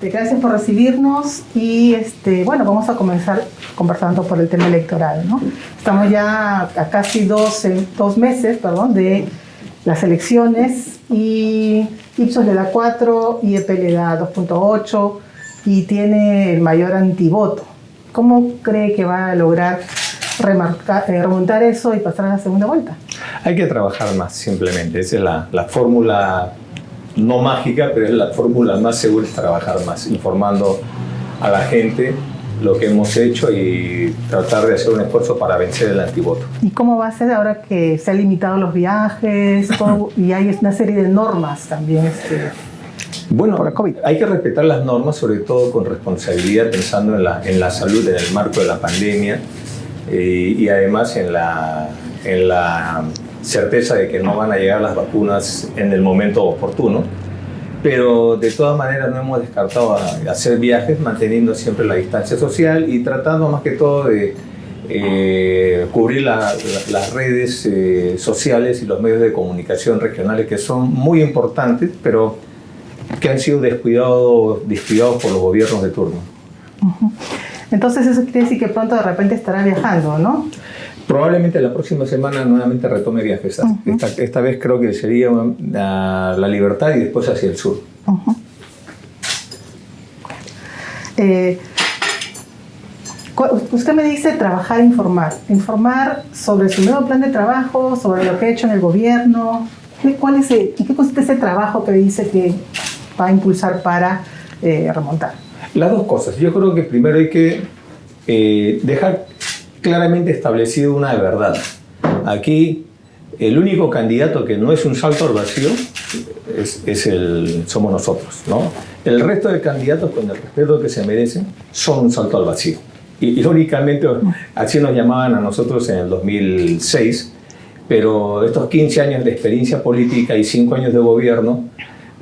Gracias por recibirnos y bueno, vamos a comenzar conversando por el tema electoral, ¿no? Estamos ya a casi dos meses de las elecciones y Ipsos le da 4, IEP le da 2.8 y tiene el mayor antivoto. ¿Cómo cree que va a lograr remontar eso y pasar a la segunda vuelta? Hay que trabajar más, simplemente. Esa es la fórmula no mágica, pero es la fórmula más segura, es trabajar más, informando a la gente lo que hemos hecho y tratar de hacer un esfuerzo para vencer el antivoto. ¿Y cómo va a ser ahora que se han limitado los viajes y hay una serie de normas también bueno, por la COVID? Hay que respetar las normas, sobre todo con responsabilidad, pensando en la salud en el marco de la pandemia y además en la certeza de que no van a llegar las vacunas en el momento oportuno, pero de todas maneras no hemos descartado hacer viajes manteniendo siempre la distancia social y tratando más que todo de cubrir las redes sociales y los medios de comunicación regionales, que son muy importantes, pero que han sido descuidados por los gobiernos de turno. Entonces eso quiere decir que pronto de repente estará viajando, ¿no? Probablemente la próxima semana nuevamente retome viajes. Esta vez creo que sería a La Libertad y después hacia el sur. Usted me dice trabajar e informar. Informar sobre su nuevo plan de trabajo, sobre lo que ha hecho en el gobierno. ¿En qué consiste ese trabajo que dice que va a impulsar para remontar? Las dos cosas. Yo creo que primero hay que dejar claramente establecido una verdad. Aquí el único candidato que no es un salto al vacío somos nosotros, ¿no? El resto de candidatos, con el respeto que se merecen, son un salto al vacío. Y irónicamente, así nos llamaban a nosotros en el 2006, pero estos 15 años de experiencia política y 5 años de gobierno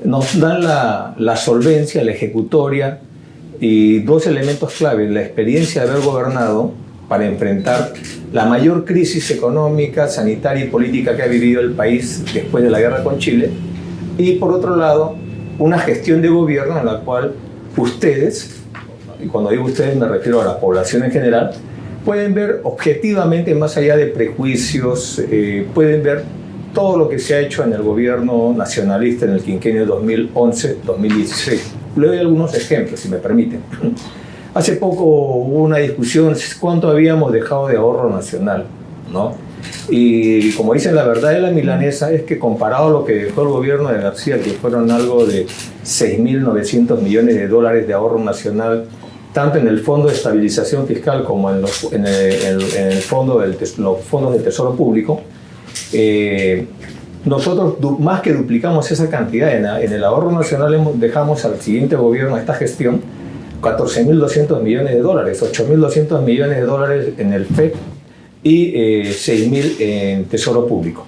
nos dan la solvencia, la ejecutoria y dos elementos clave: la experiencia de haber gobernado para enfrentar la mayor crisis económica, sanitaria y política que ha vivido el país después de la guerra con Chile, y por otro lado, una gestión de gobierno en la cual ustedes, y cuando digo ustedes me refiero a la población en general, pueden ver objetivamente, más allá de prejuicios, pueden ver todo lo que se ha hecho en el gobierno nacionalista en el quinquenio 2011-2016. Le doy algunos ejemplos, si me permiten. Hace poco hubo una discusión cuánto habíamos dejado de ahorro nacional, ¿no? Y como dicen, la verdad de la milanesa es que comparado a lo que dejó el gobierno de García, que fueron algo de 6.900 millones de dólares de ahorro nacional, tanto en el Fondo de Estabilización Fiscal como en los fondos del Tesoro Público, nosotros más que duplicamos esa cantidad. En el ahorro nacional dejamos al siguiente gobierno, a esta gestión, 14.200 millones de dólares, 8.200 millones de dólares en el FED y 6.000 en Tesoro Público.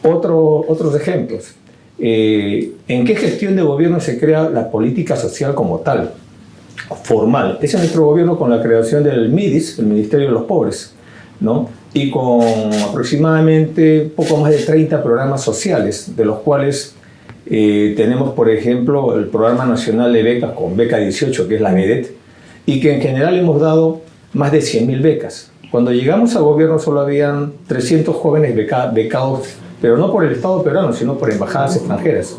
Otros ejemplos. ¿En qué gestión de gobierno se crea la política social como tal, formal? Es en nuestro gobierno, con la creación del MIDIS, el Ministerio de los Pobres, ¿no? Y con aproximadamente poco más de 30 programas sociales, de los cuales tenemos, por ejemplo, el Programa Nacional de Becas con Beca 18, que es la MEDET, y que en general hemos dado más de 100.000 becas. Cuando llegamos al gobierno solo habían 300 jóvenes becados, pero no por el Estado peruano, sino por embajadas extranjeras.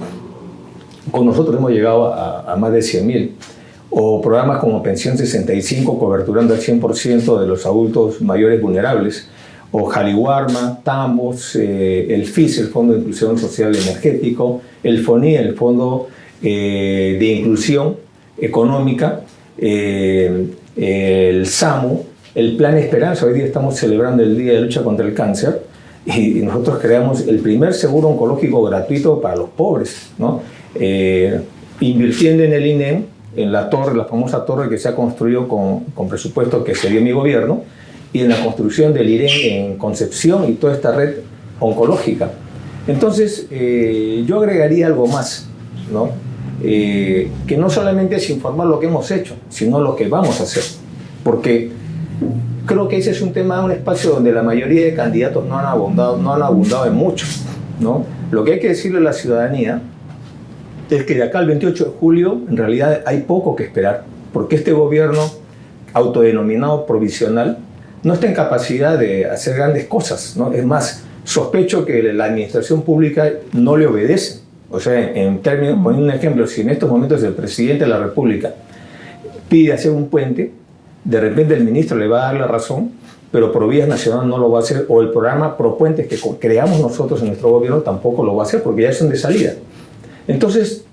Con nosotros hemos llegado a más de 100.000. O programas como Pensión 65, coberturando al 100% de los adultos mayores vulnerables, o Jaliwarma, Tambos, el FIS, el Fondo de Inclusión Social Energético, el FONI, el Fondo de Inclusión Económica, el SAMU, el Plan Esperanza. Hoy día estamos celebrando el Día de Lucha contra el Cáncer y nosotros creamos el primer seguro oncológico gratuito para los pobres, ¿no? Invirtiendo en el INEM, en la torre, la famosa torre que se ha construido con presupuesto que se dio en mi gobierno, y en la construcción del IREN en Concepción y toda esta red oncológica. Entonces, yo agregaría algo más, ¿no? Que no solamente es informar lo que hemos hecho, sino lo que vamos a hacer. Porque creo que ese es un tema, un espacio donde la mayoría de candidatos no han abundado en mucho, ¿no? Lo que hay que decirle a la ciudadanía es que de acá al 28 de julio en realidad hay poco que esperar, porque este gobierno autodenominado provisional no está en capacidad de hacer grandes cosas, ¿no? Es más, sospecho que la administración pública no le obedece. O sea, en términos, poniendo un ejemplo, si en estos momentos el presidente de la República pide hacer un puente, de repente el ministro le va a dar la razón, pero Provías Nacional no lo va a hacer, o el programa Propuentes que creamos nosotros en nuestro gobierno tampoco lo va a hacer, porque ya son de salida. Entonces,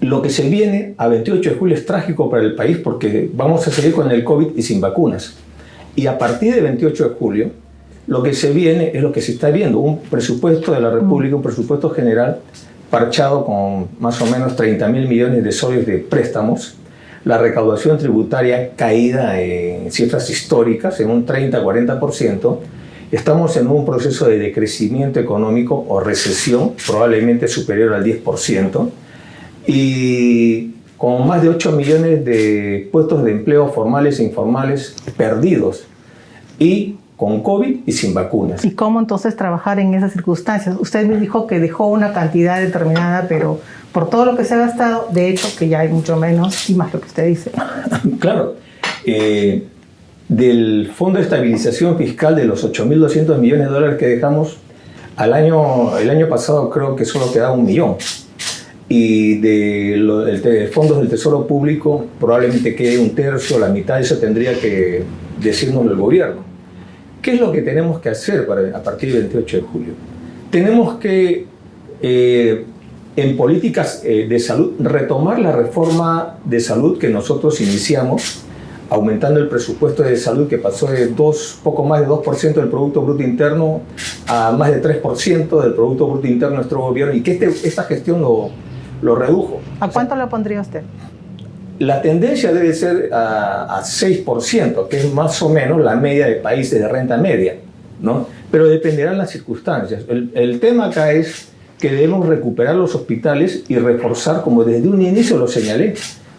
lo que se viene a 28 de julio es trágico para el país, porque vamos a seguir con el COVID y sin vacunas. Y a partir de 28 de julio, lo que se viene es lo que se está viendo, un presupuesto de la República, un presupuesto general parchado con más o menos 30.000 millones de soles de préstamos, la recaudación tributaria caída en cifras históricas, en un 30-40%, estamos en un proceso de decrecimiento económico o recesión, probablemente superior al 10%, y con más de 8 millones de puestos de empleo formales e informales perdidos, y con COVID y sin vacunas. ¿Y cómo entonces trabajar en esas circunstancias? Usted me dijo que dejó una cantidad determinada, pero por todo lo que se ha gastado, de hecho que ya hay mucho menos y más lo que usted dice. Claro. Del Fondo de Estabilización Fiscal de los 8.200 millones de dólares que dejamos, el año pasado creo que solo quedaba 1 millón. Y de fondos del Tesoro Público probablemente quede 1/3, la mitad, eso tendría que decirnos el gobierno. ¿Qué es lo que tenemos que hacer a partir del 28 de julio? Tenemos que, en políticas de salud, retomar la reforma de salud que nosotros iniciamos, aumentando el presupuesto de salud que pasó de poco más de 2% del Producto Bruto Interno a más de 3% del Producto Bruto Interno de nuestro gobierno, y que esta gestión lo redujo. ¿A cuánto lo pondría usted? La tendencia debe ser a 6%, que es más o menos la media de países de renta media, ¿no? Pero dependerán las circunstancias. El tema acá es que debemos recuperar los hospitales y reforzar, como desde un inicio lo señalé,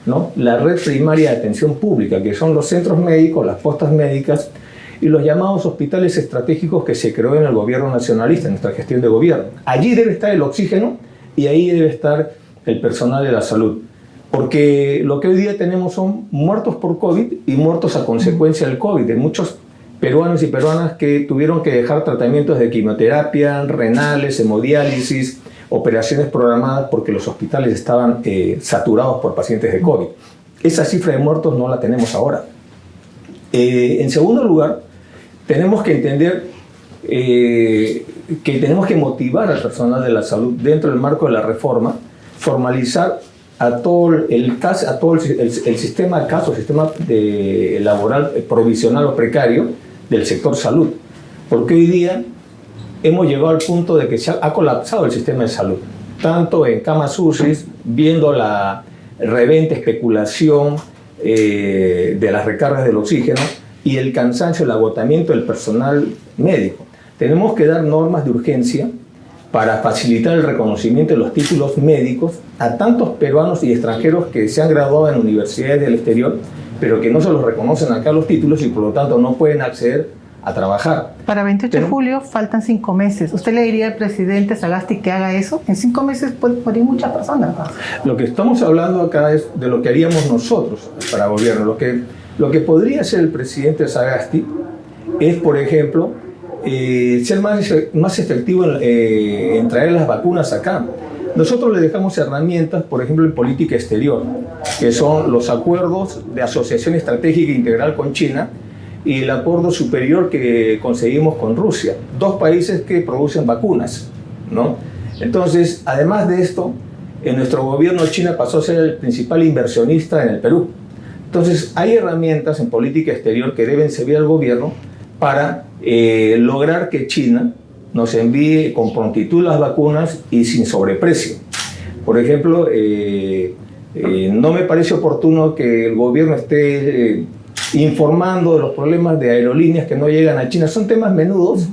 ¿no?, la red primaria de atención pública, que son los centros médicos, las postas médicas y los llamados hospitales estratégicos que se creó en el gobierno nacionalista, en nuestra gestión de gobierno. Allí debe estar el oxígeno y ahí debe estar el personal de la salud. Porque lo que hoy día tenemos son muertos por COVID y muertos a consecuencia del COVID, de muchos peruanos y peruanas que tuvieron que dejar tratamientos de quimioterapia, renales, hemodiálisis, operaciones programadas porque los hospitales estaban saturados por pacientes de COVID. Esa cifra de muertos no la tenemos ahora. En segundo lugar, tenemos que entender que tenemos que motivar al personal de la salud dentro del marco de la reforma, formalizar a todo el sistema CAS, sistema laboral provisional o precario del sector salud, porque hoy día hemos llegado al punto de que se ha colapsado el sistema de salud, tanto en camas UCI, viendo la reventa, especulación de las recargas del oxígeno y el cansancio, el agotamiento del personal médico. Tenemos que dar normas de urgencia para facilitar el reconocimiento de los títulos médicos a tantos peruanos y extranjeros que se han graduado en universidades del exterior, pero que no se los reconocen acá los títulos y por lo tanto no pueden acceder a trabajar. Para 28 de julio faltan 5 meses. ¿Usted le diría al presidente Sagasti que haga eso? En 5 meses pueden morir muchas personas. Lo que estamos hablando acá es de lo que haríamos nosotros para gobierno. Lo que podría hacer el presidente Sagasti es, por ejemplo, ser más efectivo en traer las vacunas acá. Nosotros le dejamos herramientas, por ejemplo, en política exterior, que son los acuerdos de asociación estratégica integral con China y el acuerdo superior que conseguimos con Rusia, 2 países que producen vacunas, ¿no? Entonces, además de esto, en nuestro gobierno China pasó a ser el principal inversionista en el Perú. Entonces, hay herramientas en política exterior que deben servir al gobierno para lograr que China nos envíe con prontitud las vacunas y sin sobreprecio. Por ejemplo, no me parece oportuno que el gobierno esté informando de los problemas de aerolíneas que no llegan a China. Son temas menudos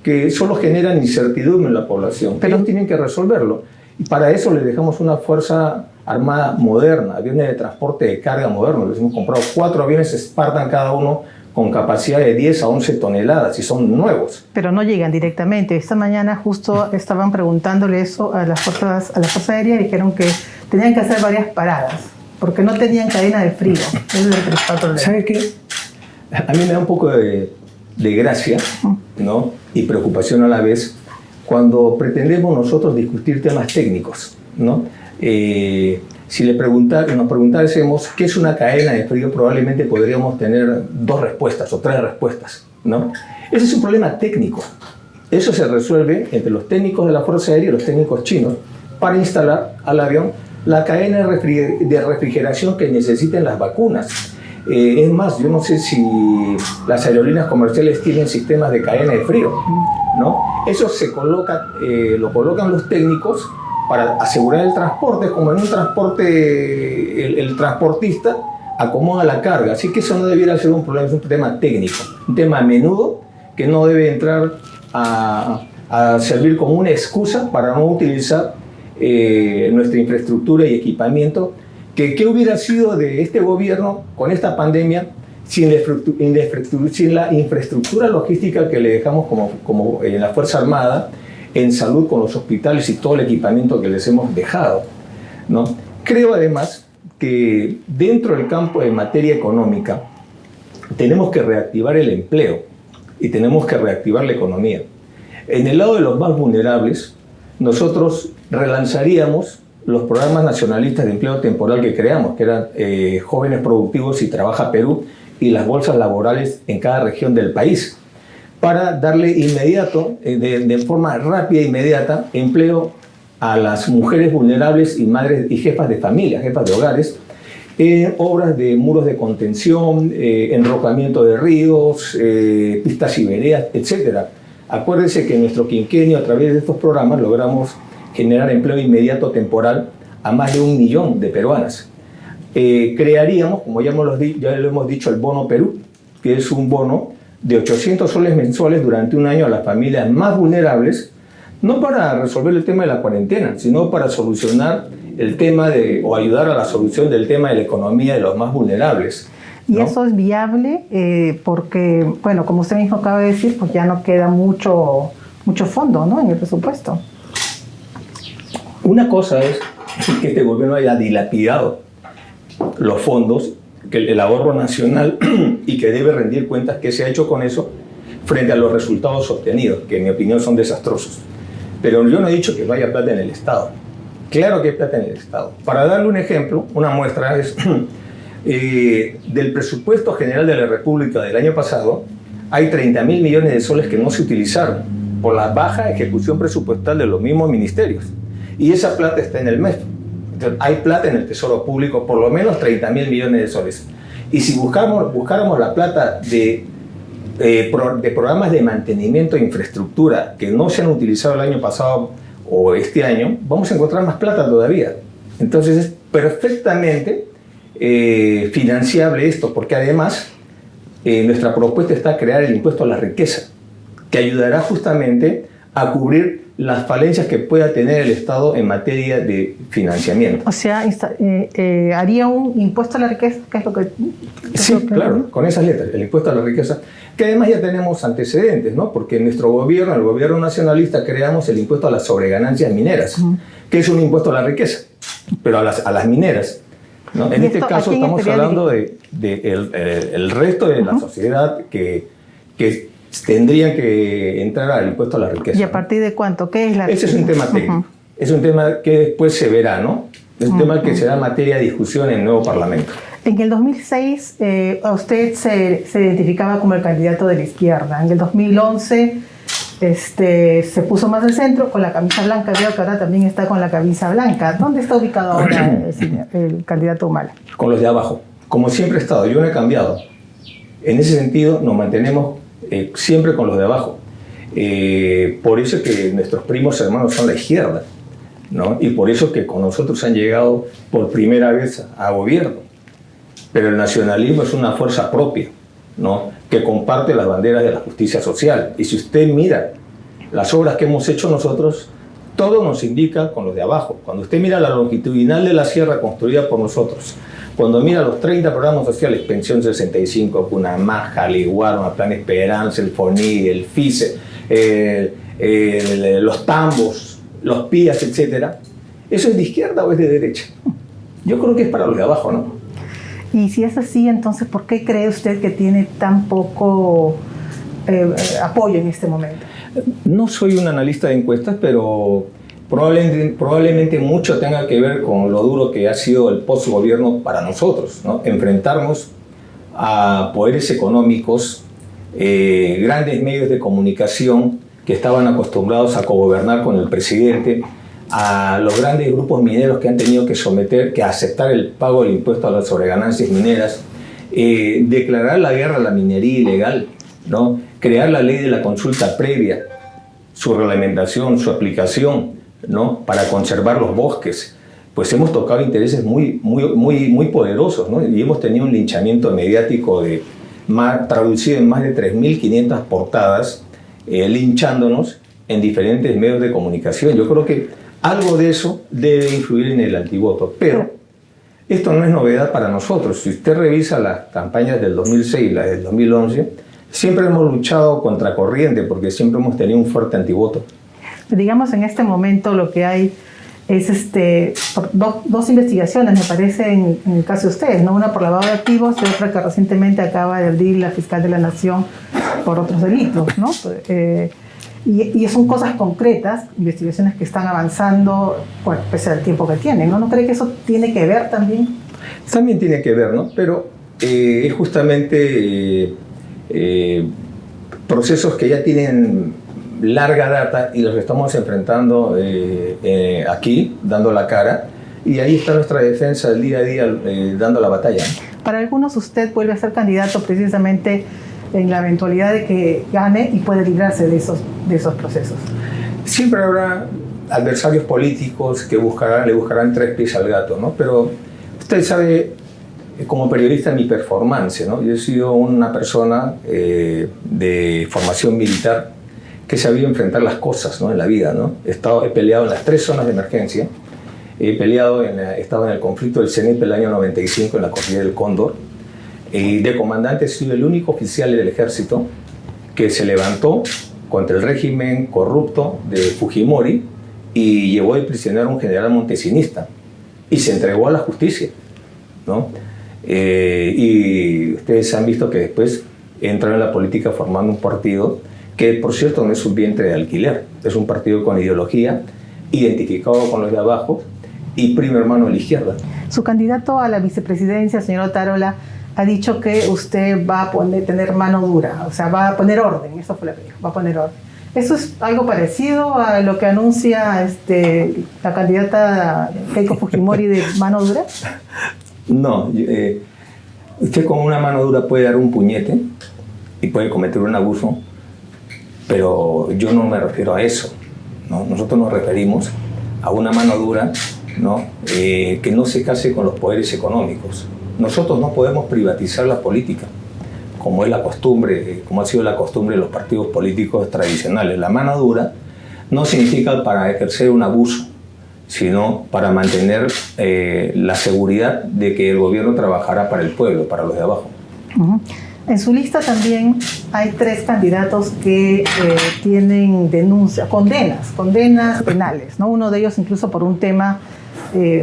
que solo generan incertidumbre en la población, pero ellos tienen que resolverlo. Y para eso les dejamos una fuerza armada moderna, aviones de transporte de carga modernos. Les hemos comprado 4 aviones Spartan cada uno con capacidad de 10 a 11 toneladas y son nuevos. Pero no llegan directamente. Esta mañana justo estaban preguntándole eso a las fuerzas aéreas y dijeron que tenían que hacer varias paradas porque no tenían cadena de frío. Ese es el principal problema. ¿Sabe qué? A mí me da un poco de gracia, ¿no? Y preocupación a la vez cuando pretendemos nosotros discutir temas técnicos, ¿no? Si nos preguntásemos qué es una cadena de frío, probablemente podríamos tener 2 respuestas o 3 respuestas, ¿no? Ese es un problema técnico. Eso se resuelve entre los técnicos de la Fuerza Aérea y los técnicos chinos para instalar al avión la cadena de refrigeración que necesiten las vacunas. Es más, yo no sé si las aerolíneas comerciales tienen sistemas de cadena de frío, ¿no? Eso lo colocan los técnicos para asegurar el transporte, como en un transporte el transportista acomoda la carga. Así que eso no debiera ser un problema, es un tema técnico, un tema a menudo que no debe entrar a servir como una excusa para no utilizar nuestra infraestructura y equipamiento. ¿Qué hubiera sido de este gobierno con esta pandemia sin la infraestructura logística que le dejamos como en la Fuerza Armada, en salud con los hospitales y todo el equipamiento que les hemos dejado, ¿no? Creo además que dentro del campo de materia económica tenemos que reactivar el empleo y tenemos que reactivar la economía. En el lado de los más vulnerables, nosotros relanzaríamos los programas nacionalistas de empleo temporal que creamos, que eran Jóvenes Productivos y Trabaja Perú, y las bolsas laborales en cada región del país, para darle de forma rápida e inmediata, empleo a las mujeres vulnerables y madres y jefas de familia, jefas de hogares, obras de muros de contención, enrocamiento de ríos, pistas y veredas, etc. Acuérdense que en nuestro quinquenio, a través de estos programas, logramos generar empleo inmediato temporal a más de 1 millón de peruanas. Crearíamos, como ya lo hemos dicho, el Bono Perú, que es un bono de 800 soles mensuales durante un año a las familias más vulnerables, no para resolver el tema de la cuarentena, sino para solucionar el tema o ayudar a la solución del tema de la economía de los más vulnerables, ¿no? Y eso es viable porque, bueno, como usted mismo acaba de decir, pues ya no queda mucho fondo, ¿no?, en el presupuesto. Una cosa es que este gobierno haya dilapidado los fondos, que el ahorro nacional, y que debe rendir cuentas qué se ha hecho con eso frente a los resultados obtenidos, que en mi opinión son desastrosos. Pero yo no he dicho que no haya plata en el Estado. Claro que hay plata en el Estado. Para darle un ejemplo, una muestra es del presupuesto general de la República del año pasado, hay 30.000 millones de soles que no se utilizaron por la baja ejecución presupuestal de los mismos ministerios. Y esa plata está en el MEF. Entonces, hay plata en el Tesoro Público, por lo menos 30.000 millones de soles. Y si buscáramos la plata de programas de mantenimiento de infraestructura que no se han utilizado el año pasado o este año, vamos a encontrar más plata todavía. Entonces es perfectamente financiable esto, porque además nuestra propuesta está crear el impuesto a la riqueza, que ayudará justamente a cubrir las falencias que pueda tener el Estado en materia de financiamiento. O sea, haría un impuesto a la riqueza, ¿qué es lo que...? Sí, claro, con esas letras, el impuesto a la riqueza, que además ya tenemos antecedentes, ¿no? Porque en nuestro gobierno, el gobierno nacionalista, creamos el impuesto a las sobreganancias mineras, que es un impuesto a la riqueza, pero a las mineras, ¿no? En este caso estamos hablando de el resto de la sociedad que tendrían que entrar al impuesto a la riqueza. ¿Y a partir de cuánto? ¿Qué es la riqueza? Ese es un tema técnico. Es un tema que después se verá, ¿no? Es un tema que será materia de discusión en el nuevo Parlamento. En el 2006 a usted se identificaba como el candidato de la izquierda. En el 2011 se puso más al centro con la camisa blanca. Veo que ahora también está con la camisa blanca. ¿Dónde está ubicado ahora el candidato Humala? Con los de abajo. Como siempre he estado, yo no he cambiado. En ese sentido nos mantenemos siempre con los de abajo. Por eso es que nuestros primos hermanos son la izquierda, ¿no? Y por eso es que con nosotros han llegado por primera vez a gobierno. Pero el nacionalismo es una fuerza propia, ¿no?, que comparte las banderas de la justicia social. Y si usted mira las obras que hemos hecho nosotros, todo nos indica con los de abajo. Cuando usted mira la longitudinal de la sierra construida por nosotros, cuando mira los 30 programas sociales, Pensión 65, Cunamá, Jaliguarma, Plan Esperanza, el FONI, el FICE, los tambos, los PIAs, etcétera, ¿eso es de izquierda o es de derecha? Yo creo que es para los de abajo, ¿no? Y si es así, entonces, ¿por qué cree usted que tiene tan poco apoyo en este momento? No soy un analista de encuestas, pero probablemente mucho tenga que ver con lo duro que ha sido el postgobierno para nosotros, ¿no? Enfrentarnos a poderes económicos, grandes medios de comunicación que estaban acostumbrados a cogobernar con el presidente, a los grandes grupos mineros que han tenido que aceptar el pago del impuesto a las sobreganancias mineras, declarar la guerra a la minería ilegal, ¿no? Crear la ley de la consulta previa, su reglamentación, su aplicación, ¿no? Para conservar los bosques. Pues hemos tocado intereses muy poderosos, ¿no? Y hemos tenido un linchamiento mediático traducido en más de 3.500 portadas, linchándonos en diferentes medios de comunicación. Yo creo que algo de eso debe influir en el antivoto, pero esto no es novedad para nosotros. Si usted revisa las campañas del 2006 y las del 2011, siempre hemos luchado contra corriente porque siempre hemos tenido un fuerte antivoto. Digamos, en este momento lo que hay es dos investigaciones, me parece, en el caso de ustedes, ¿no? Una por lavado de activos y otra que recientemente acaba de abrir la fiscal de la Nación por otros delitos, ¿no? Y son cosas concretas, investigaciones que están avanzando, bueno, pese al tiempo que tienen, ¿no? ¿No cree que eso tiene que ver también? También tiene que ver, ¿no? Pero es justamente procesos que ya tienen larga data y los estamos enfrentando aquí, dando la cara, y ahí está nuestra defensa el día a día, dando la batalla. Para algunos usted vuelve a ser candidato precisamente en la eventualidad de que gane y puede librarse de esos procesos. Siempre habrá adversarios políticos que le buscarán tres pies al gato, ¿no? Pero usted sabe, como periodista, mi performance, ¿no? Yo he sido una persona de formación militar que he sabido enfrentar las cosas, ¿no? En la vida, ¿no? He peleado en las 3 zonas de emergencia, he estado en el conflicto del CENIP el año 95 en la Cordillera del Cóndor, y de comandante he sido el único oficial del ejército que se levantó contra el régimen corrupto de Fujimori y llevó de prisionero a un general montesinista y se entregó a la justicia, ¿no? Y ustedes han visto que después entró en la política formando un partido que, por cierto, no es un vientre de alquiler, es un partido con ideología, identificado con los de abajo y primo hermano de la izquierda. Su candidato a la vicepresidencia, señor Otárola, ha dicho que usted va a tener mano dura, o sea, va a poner orden, eso fue lo que dijo, va a poner orden. ¿Eso es algo parecido a lo que anuncia la candidata Keiko Fujimori de mano dura? No, usted con una mano dura puede dar un puñete y puede cometer un abuso, pero yo no me refiero a eso, ¿no? Nosotros nos referimos a una mano dura, ¿no? Que no se case con los poderes económicos. Nosotros no podemos privatizar la política, como es la costumbre, como ha sido la costumbre de los partidos políticos tradicionales. La mano dura no significa para ejercer un abuso, sino para mantener la seguridad de que el gobierno trabajará para el pueblo, para los de abajo. Uh-huh. En su lista también hay 3 candidatos que tienen condenas penales, ¿no? Uno de ellos incluso por un tema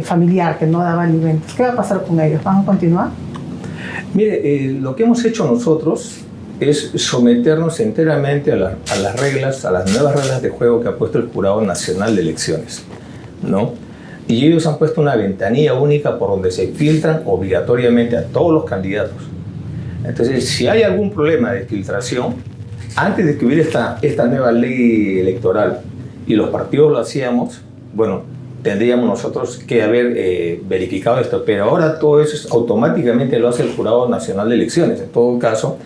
familiar, que no daba alimentos. ¿Qué va a pasar con ellos? ¿Van a continuar? Mire, lo que hemos hecho nosotros es someternos enteramente a las nuevas reglas de juego que ha puesto el Jurado Nacional de Elecciones, ¿no? Y ellos han puesto una ventanilla única por donde se filtran obligatoriamente a todos los candidatos. Entonces, si hay algún problema de filtración, antes de que hubiera esta nueva ley electoral y los partidos lo hacíamos, bueno, tendríamos nosotros que haber verificado esto, pero ahora todo eso automáticamente lo hace el Jurado Nacional de Elecciones. En todo caso,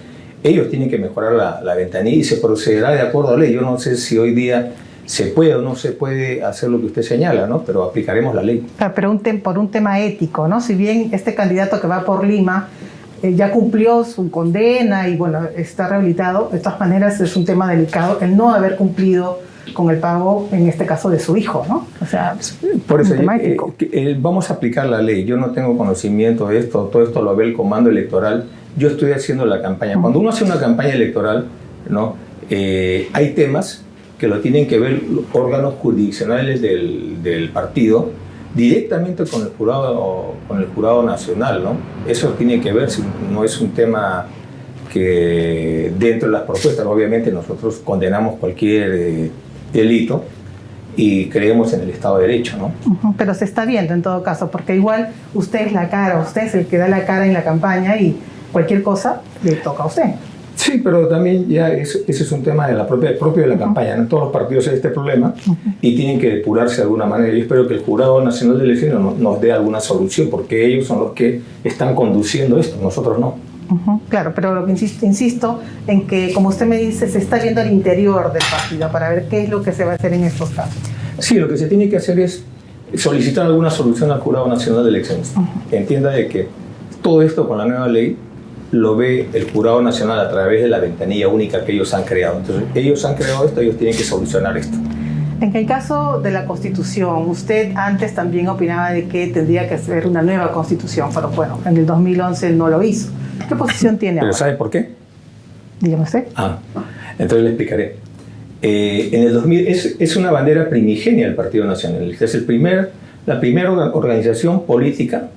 ellos tienen que mejorar la ventanilla y se procederá de acuerdo a la ley. Yo no sé si hoy día se puede o no se puede hacer lo que usted señala, ¿no? Pero aplicaremos la ley. Pero por un tema ético, ¿no? Si bien este candidato que va por Lima ya cumplió su condena y bueno, está rehabilitado, de todas maneras es un tema delicado el no haber cumplido con el pago, en este caso, de su hijo, ¿no? O sea, por eso matemático. Vamos a aplicar la ley. Yo no tengo conocimiento de esto, todo esto lo ve el comando electoral. Yo estoy haciendo la campaña. Cuando uno hace una campaña electoral, ¿no? Hay temas que lo tienen que ver órganos jurisdiccionales del partido directamente con el jurado nacional, ¿no? Eso tiene que ver, no es un tema que dentro de las propuestas, obviamente nosotros condenamos cualquier delito y creemos en el Estado de Derecho, ¿no? Pero se está viendo en todo caso, porque igual usted es la cara, usted es el que da la cara en la campaña y cualquier cosa le toca a usted. Sí, pero también ya ese es un tema de propio de la campaña, ¿no? Todos los partidos hay este problema y tienen que depurarse de alguna manera. Yo espero que el Jurado Nacional de Elecciones nos dé alguna solución, porque ellos son los que están conduciendo esto, nosotros no. Claro, pero lo que insisto en que, como usted me dice, se está viendo al interior del partido para ver qué es lo que se va a hacer en estos casos. Sí, lo que se tiene que hacer es solicitar alguna solución al Jurado Nacional de Elecciones. Entienda de que todo esto con la nueva ley lo ve el Jurado Nacional a través de la ventanilla única que ellos han creado. Entonces, ellos han creado esto, ellos tienen que solucionar esto. En el caso de la Constitución, usted antes también opinaba de que tendría que ser una nueva Constitución, pero bueno, en el 2011 no lo hizo. ¿Qué posición tiene ahora? ¿Pero sabe por qué? Dígame usted. Entonces le explicaré. En el 2000 es una bandera primigenia del Partido Nacionalista. Es la primera organización política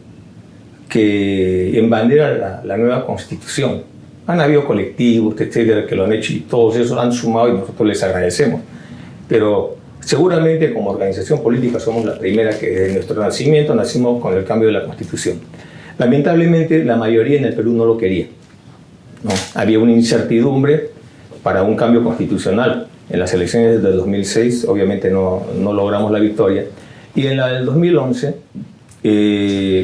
que embandera la nueva Constitución. Han habido colectivos, etcétera, que lo han hecho y todos esos han sumado y nosotros les agradecemos. Pero seguramente como organización política somos la primera que desde nuestro nacimiento nacimos con el cambio de la Constitución. Lamentablemente la mayoría en el Perú no lo quería, ¿no? Había una incertidumbre para un cambio constitucional. En las elecciones del 2006 obviamente no logramos la victoria y en la del 2011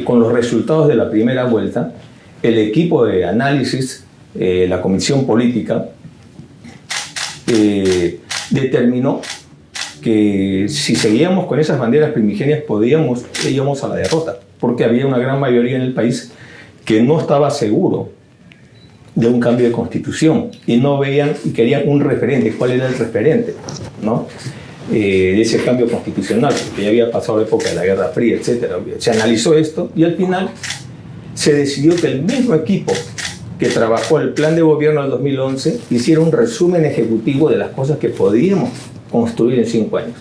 con los resultados de la primera vuelta el equipo de análisis, la comisión política determinó que si seguíamos con esas banderas primigenias íbamos a la derrota, porque había una gran mayoría en el país que no estaba seguro de un cambio de constitución y no veían y querían un referente. ¿Cuál era el referente, ¿no? De ese cambio constitucional? Porque ya había pasado la época de la Guerra Fría, etc. Se analizó esto y al final se decidió que el mismo equipo que trabajó el plan de gobierno del 2011 hiciera un resumen ejecutivo de las cosas que podíamos construir en 5 años.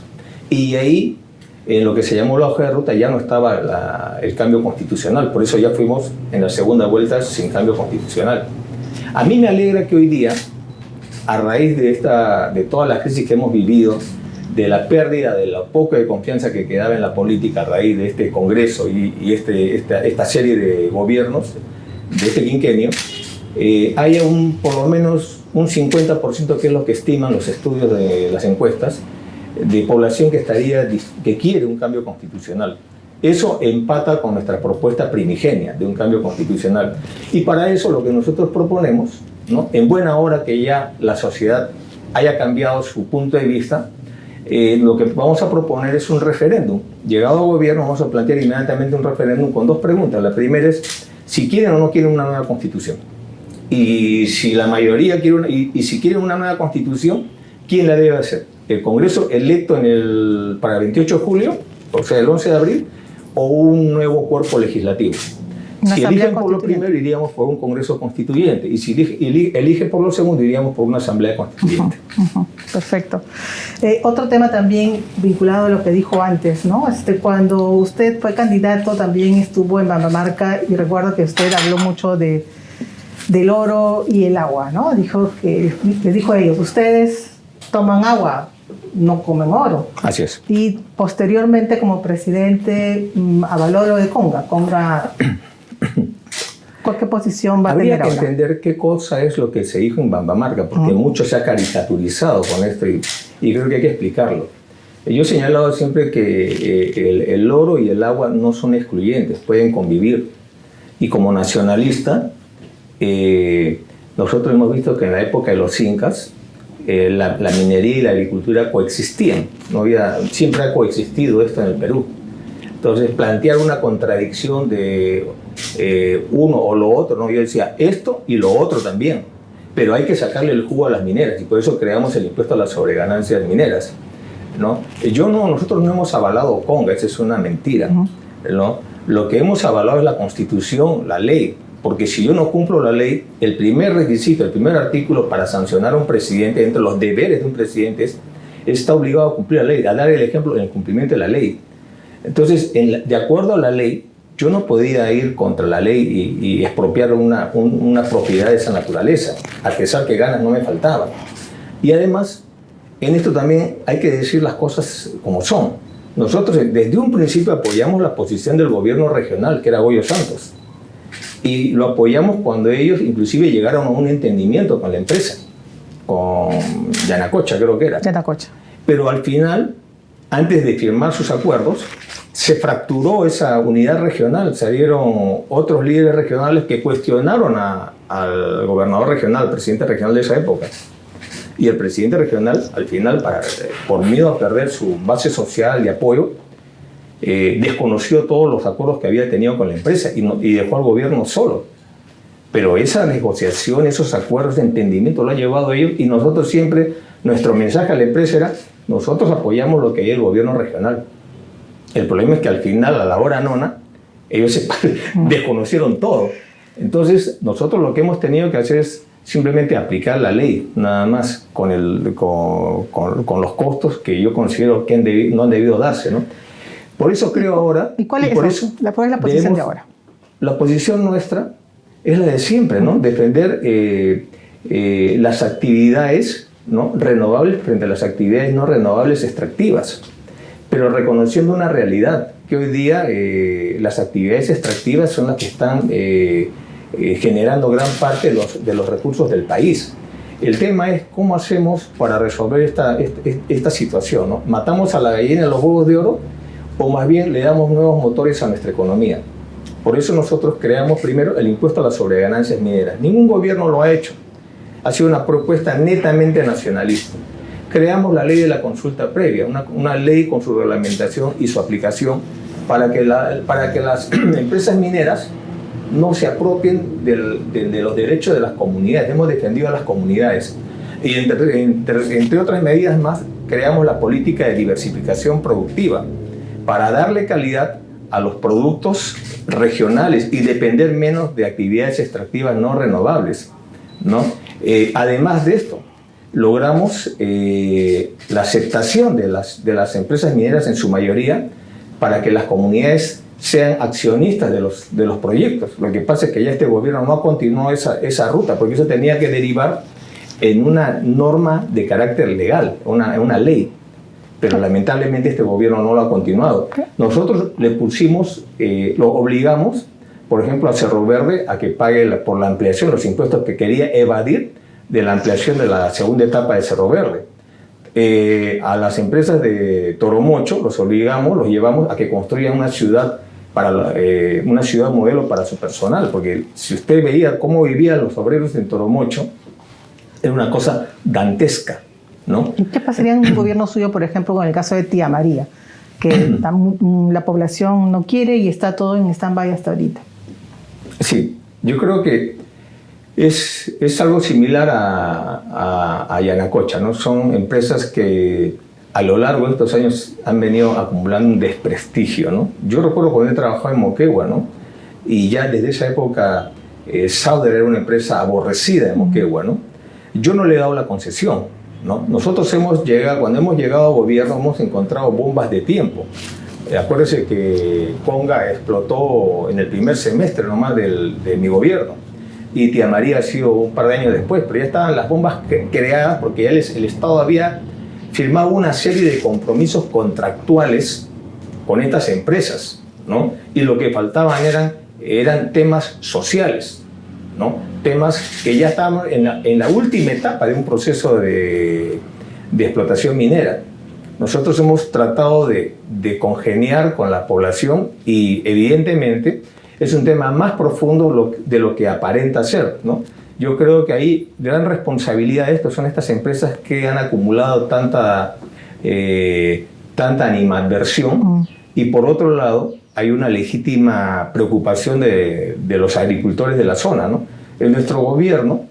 Y ahí, en lo que se llamó la hoja de ruta, ya no estaba el cambio constitucional. Por eso ya fuimos en la segunda vuelta sin cambio constitucional. A mí me alegra que hoy día, a raíz de todas las crisis que hemos vivido, de la pérdida, de la poca de confianza que quedaba en la política a raíz de este Congreso y esta serie de gobiernos, de este quinquenio, haya por lo menos un 50%, que es lo que estiman los estudios de las encuestas, de población que quiere un cambio constitucional. Eso empata con nuestra propuesta primigenia de un cambio constitucional. Y para eso lo que nosotros proponemos, ¿no? En buena hora que ya la sociedad haya cambiado su punto de vista, lo que vamos a proponer es un referéndum. Llegado al gobierno vamos a plantear inmediatamente un referéndum con 2 preguntas. La primera es si quieren o no quieren una nueva constitución. Y si la mayoría quiere y si quieren una nueva constitución, ¿quién la debe hacer? ¿El Congreso electo para el 28 de julio, o sea, el 11 de abril, o un nuevo cuerpo legislativo? Si eligen por lo primero, iríamos por un Congreso constituyente. Y si eligen por lo segundo, iríamos por una Asamblea Constituyente. Perfecto. Otro tema también vinculado a lo que dijo antes, ¿no? Cuando usted fue candidato, también estuvo en Bambamarca y recuerdo que usted habló mucho del oro y el agua, ¿no? Les dijo a ellos, ustedes toman agua, no comen oro. Así es. Y posteriormente, como presidente, avaló lo de Conga. ¿Qué posición va a tener ahora? Habría que entender qué cosa es lo que se dijo en Bambamarca, porque mucho se ha caricaturizado con esto y creo que hay que explicarlo. Yo he señalado siempre que el oro y el agua no son excluyentes, pueden convivir. Y como nacionalista, nosotros hemos visto que en la época de los incas, la minería y la agricultura coexistían. Siempre ha coexistido esto en el Perú. Entonces, plantear una contradicción de uno o lo otro, ¿no? Yo decía esto y lo otro también, pero hay que sacarle el jugo a las mineras y por eso creamos el impuesto a las sobreganancias mineras. ¿no? Nosotros no hemos avalado Conga, esa es una mentira, ¿no? Lo que hemos avalado es la Constitución, la ley, porque si yo no cumplo la ley, el primer requisito, el primer artículo para sancionar a un presidente, entre los deberes de un presidente, está obligado a cumplir la ley, a dar el ejemplo en el cumplimiento de la ley. Entonces, de acuerdo a la ley, yo no podía ir contra la ley y expropiar una propiedad de esa naturaleza, a pesar que ganas no me faltaban. Y además, en esto también hay que decir las cosas como son. Nosotros desde un principio apoyamos la posición del gobierno regional, que era Goyo Santos. Y lo apoyamos cuando ellos inclusive llegaron a un entendimiento con la empresa, con Yanacocha creo que era. Yanacocha. Pero al final, antes de firmar sus acuerdos, se fracturó esa unidad regional. Salieron otros líderes regionales que cuestionaron al gobernador regional, al presidente regional de esa época. Y el presidente regional, al final, por miedo a perder su base social y apoyo, desconoció todos los acuerdos que había tenido con la empresa y dejó al gobierno solo. Pero esa negociación, esos acuerdos de entendimiento lo ha llevado a ellos, y nosotros siempre, nuestro mensaje a la empresa era: nosotros apoyamos lo que hay el gobierno regional. El problema es que al final, a la hora nona, ellos desconocieron todo. Entonces, nosotros lo que hemos tenido que hacer es simplemente aplicar la ley, nada más, con los costos que yo considero que no han debido darse, ¿no? Por eso creo ahora... ¿Y cuál es la posición de ahora? La posición nuestra es la de siempre, ¿no? Defender las actividades, ¿no?, renovables frente a las actividades no renovables extractivas, pero reconociendo una realidad, que hoy día las actividades extractivas son las que están generando gran parte de los recursos del país. El tema es cómo hacemos para resolver esta situación, ¿no? ¿Matamos a la gallina de los huevos de oro o más bien le damos nuevos motores a nuestra economía? Por eso nosotros creamos primero el impuesto a las sobreganancias mineras. Ningún gobierno lo ha hecho. Ha sido una propuesta netamente nacionalista. Creamos la ley de la consulta previa, una ley con su reglamentación y su aplicación para que las empresas mineras no se apropien de los derechos de las comunidades. Hemos defendido a las comunidades. Y entre otras medidas más, creamos la política de diversificación productiva para darle calidad a los productos regionales y depender menos de actividades extractivas no renovables, ¿no? Además de esto, logramos la aceptación de las empresas mineras en su mayoría para que las comunidades sean accionistas de los proyectos. Lo que pasa es que ya este gobierno no continuó esa ruta, porque eso tenía que derivar en una norma de carácter legal, una ley. Pero lamentablemente este gobierno no lo ha continuado. Nosotros le pusimos, lo obligamos, por ejemplo, a Cerro Verde a que pague por la ampliación, los impuestos que quería evadir de la ampliación de la segunda etapa de Cerro Verde. A las empresas de Toromocho los obligamos, los llevamos a que construyan una ciudad modelo para su personal, porque si usted veía cómo vivían los obreros en Toromocho, era una cosa dantesca, ¿no? ¿Y qué pasaría en un gobierno suyo, por ejemplo, con el caso de Tía María, que la población no quiere y está todo en stand-by hasta ahorita? Sí, yo creo que es algo similar a Yanacocha, ¿no? Son empresas que a lo largo de estos años han venido acumulando un desprestigio, ¿no? Yo recuerdo cuando he trabajado en Moquegua, ¿no? Y ya desde esa época Sauder era una empresa aborrecida en Moquegua, ¿no? Yo no le he dado la concesión, ¿no? Nosotros cuando hemos llegado a gobierno hemos encontrado bombas de tiempo. Acuérdense que Conga explotó en el primer semestre nomás de mi gobierno, y Tía María ha sido un par de años después, pero ya estaban las bombas creadas porque ya el Estado había firmado una serie de compromisos contractuales con estas empresas, ¿no? Y lo que faltaban eran temas sociales, ¿no? Temas que ya estaban en la última etapa de un proceso de explotación minera. Nosotros hemos tratado de congeniar con la población y evidentemente es un tema más profundo de lo que aparenta ser, ¿no? Yo creo que ahí gran responsabilidad de esto son estas empresas que han acumulado tanta animadversión, y por otro lado hay una legítima preocupación de los agricultores de la zona, ¿no? En nuestro gobierno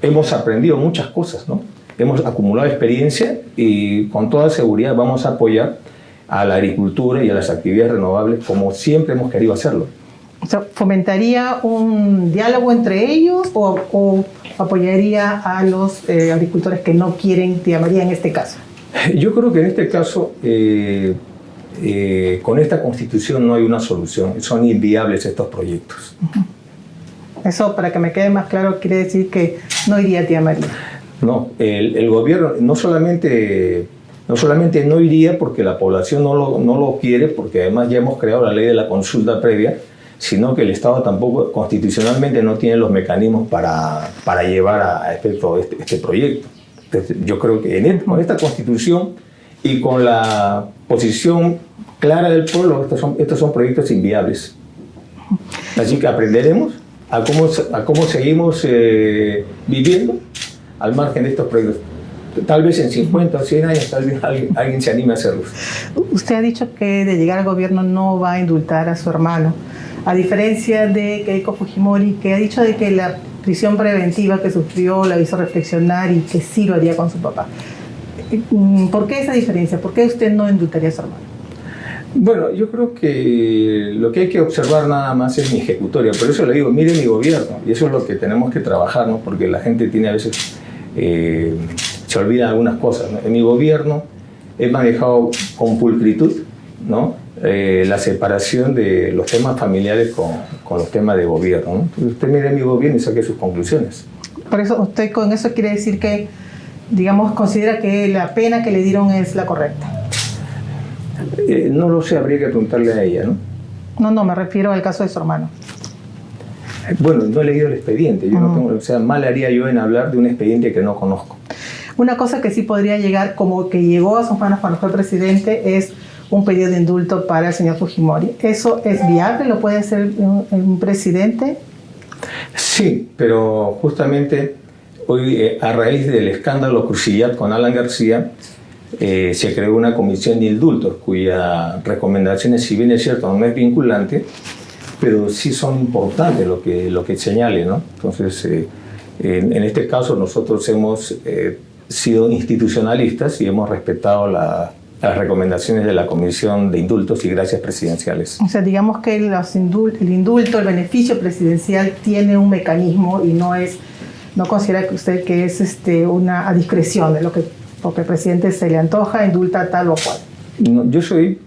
hemos aprendido muchas cosas, ¿no? hemos acumulado experiencia y con toda seguridad vamos a apoyar a la agricultura y a las actividades renovables como siempre hemos querido hacerlo. O sea, ¿fomentaría un diálogo entre ellos o apoyaría a los agricultores que no quieren Tía María en este caso? Yo creo que en este caso, con esta constitución no hay una solución. Son inviables estos proyectos. Eso, para que me quede más claro, quiere decir que no iría Tía María. No, el gobierno no solamente no iría porque la población no lo quiere, porque además ya hemos creado la ley de la consulta previa, sino que el Estado tampoco constitucionalmente no tiene los mecanismos para llevar a este proyecto. Entonces, yo creo que con esta constitución y con la posición clara del pueblo, estos son proyectos inviables. Así que aprenderemos a cómo seguimos viviendo al margen de estos proyectos. Tal vez en 50 o 100 años tal vez alguien se anime a hacerlos. Usted ha dicho que de llegar al gobierno no va a indultar a su hermano, a diferencia de Keiko Fujimori, que ha dicho de que la prisión preventiva que sufrió la hizo reflexionar y que sí lo haría con su papá. ¿Por qué esa diferencia? ¿Por qué usted no indultaría a su hermano? Bueno, yo creo que lo que hay que observar nada más es mi ejecutoria. Por eso le digo, mire mi gobierno. Y eso es lo que tenemos que trabajar, ¿no? Porque la gente tiene a veces... se olvidan algunas cosas, ¿no? En mi gobierno he manejado con pulcritud, ¿no? La separación de los temas familiares con los temas de gobierno, ¿no? Entonces usted mire mi gobierno y saque sus conclusiones. Por eso, ¿usted con eso quiere decir que, digamos, considera que la pena que le dieron es la correcta? No lo sé, habría que preguntarle a ella, ¿no? No, me refiero al caso de su hermano. Bueno, no he leído el expediente, yo no tengo, o sea, mal haría yo en hablar de un expediente que no conozco. Una cosa que sí podría llegar, como que llegó a sus manos cuando fue presidente, es un pedido de indulto para el señor Fujimori. ¿Eso es viable? ¿Lo puede hacer un presidente? Sí, pero justamente hoy, a raíz del escándalo Crucillat con Alan García, se creó una comisión de indultos cuyas recomendaciones, si bien es cierto, no es vinculante, pero sí son importantes lo que señale, ¿no? Entonces, en este caso nosotros hemos sido institucionalistas y hemos respetado las recomendaciones de la Comisión de Indultos y Gracias Presidenciales. O sea, digamos que el indulto, el beneficio presidencial tiene un mecanismo y no considera que usted que es una a discreción de porque el presidente se le antoja, indulta tal o cual. No, yo soy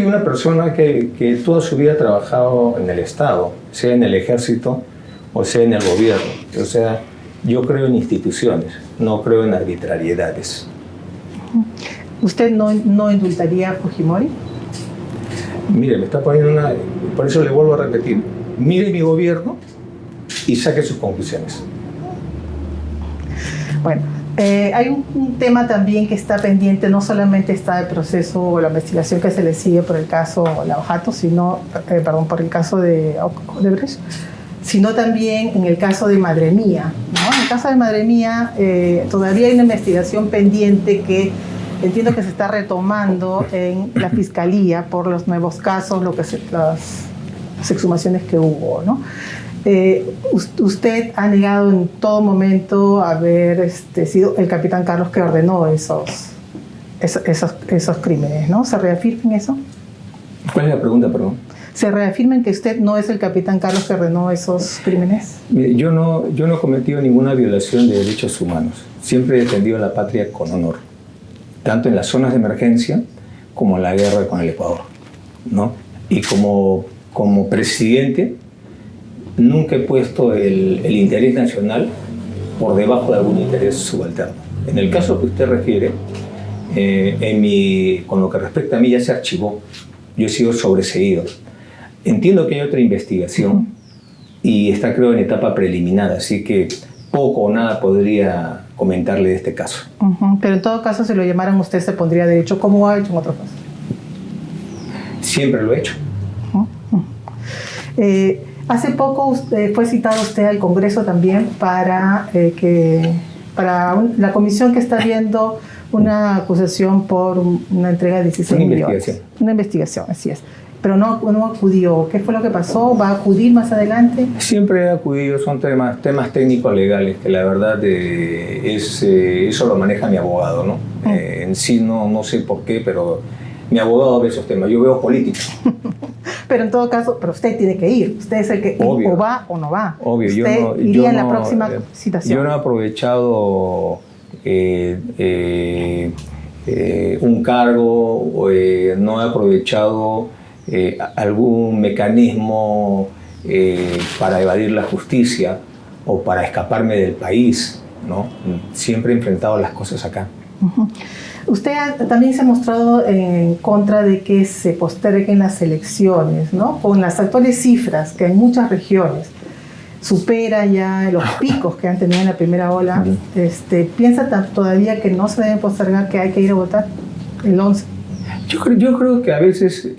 una persona que toda su vida ha trabajado en el Estado, sea en el ejército o sea en el gobierno. O sea, yo creo en instituciones, no creo en arbitrariedades. ¿Usted no indultaría a Fujimori? Mire, me está poniendo por eso le vuelvo a repetir, mire mi gobierno y saque sus conclusiones. Bueno, hay un tema también que está pendiente, no solamente está el proceso o la investigación que se le sigue por el caso Lavajato, por el caso de Odebrecht, sino también en el caso de Madre Mía, ¿no? En el caso de Madre Mía todavía hay una investigación pendiente que entiendo que se está retomando en la Fiscalía por los nuevos casos, las exhumaciones que hubo, ¿no? Usted ha negado en todo momento haber sido el capitán Carlos que ordenó esos crímenes, ¿no? ¿Se reafirma eso? ¿Cuál es la pregunta, perdón? ¿Se reafirma que usted no es el capitán Carlos que ordenó esos crímenes? Mire, yo no he cometido ninguna violación de derechos humanos. Siempre he defendido a la patria con honor, tanto en las zonas de emergencia como en la guerra con el Ecuador, ¿no? Y como presidente nunca he puesto el interés nacional por debajo de algún interés subalterno. En el caso que usted refiere, con lo que respecta a mí ya se archivó, yo he sido sobreseído. Entiendo que hay otra investigación y está, creo, en etapa preliminar, así que poco o nada podría comentarle de este caso. Pero en todo caso, si lo llamaran, usted se pondría derecho, como ha hecho en otros casos. Siempre lo he hecho. Hace poco fue citado usted al Congreso también para la comisión que está viendo una acusación por una entrega de 16 millones. Investigación. Una investigación, así es. pero no acudió. ¿Qué fue lo que pasó? ¿Va a acudir más adelante? Siempre he acudido, son temas técnicos legales, que la verdad eso lo maneja mi abogado, ¿no? En sí no sé por qué, pero mi abogado ve esos temas, yo veo política. Pero en todo caso, pero usted tiene que ir, usted es el que Obvio. o va o no va. Obvio, usted iría en la próxima citación. Yo no he aprovechado un cargo, no he aprovechado algún mecanismo para evadir la justicia o para escaparme del país, ¿no? Siempre he enfrentado las cosas acá. Uh-huh. Usted también se ha mostrado en contra de que se posterguen las elecciones, ¿no? Con las actuales cifras que en muchas regiones supera ya los picos que han tenido en la primera ola. ¿Piensa todavía que no se deben postergar, que hay que ir a votar el 11? Yo creo que a veces uno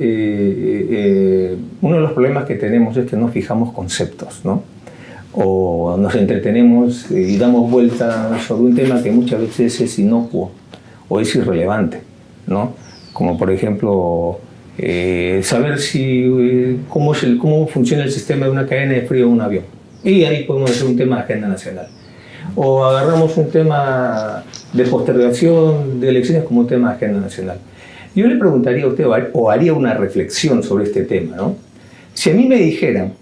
de los problemas que tenemos es que no fijamos conceptos, ¿no? O nos entretenemos y damos vuelta sobre un tema que muchas veces es inocuo o es irrelevante, ¿no? Como por ejemplo saber cómo funciona el sistema de una cadena de frío de un avión. Y ahí podemos hacer un tema de agenda nacional. O agarramos un tema de postergación de elecciones como un tema de agenda nacional. Yo le preguntaría a usted, o haría una reflexión sobre este tema, ¿no? Si a mí me dijeran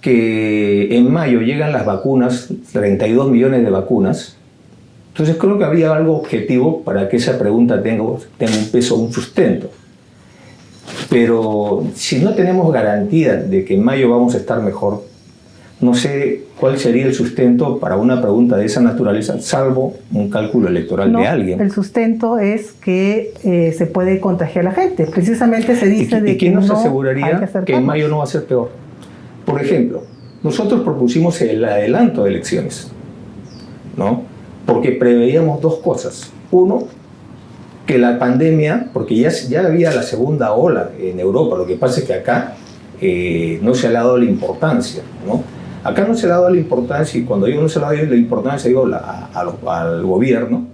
que en mayo llegan las vacunas, 32 millones de vacunas, entonces creo que habría algo objetivo para que esa pregunta tenga un peso, un sustento. Pero si no tenemos garantía de que en mayo vamos a estar mejor, no sé cuál sería el sustento para una pregunta de esa naturaleza, salvo un cálculo electoral de alguien. El sustento es que se puede contagiar a la gente. Precisamente se dice de que ¿quién nos no aseguraría que en mayo no va a ser peor? Por ejemplo, nosotros propusimos el adelanto de elecciones, ¿no? Porque preveíamos dos cosas. Uno, que la pandemia, porque ya había la segunda ola en Europa, lo que pasa es que acá no se le ha dado la importancia, ¿no? Acá no se le ha dado la importancia, y cuando digo no se le ha dado la importancia, digo al gobierno,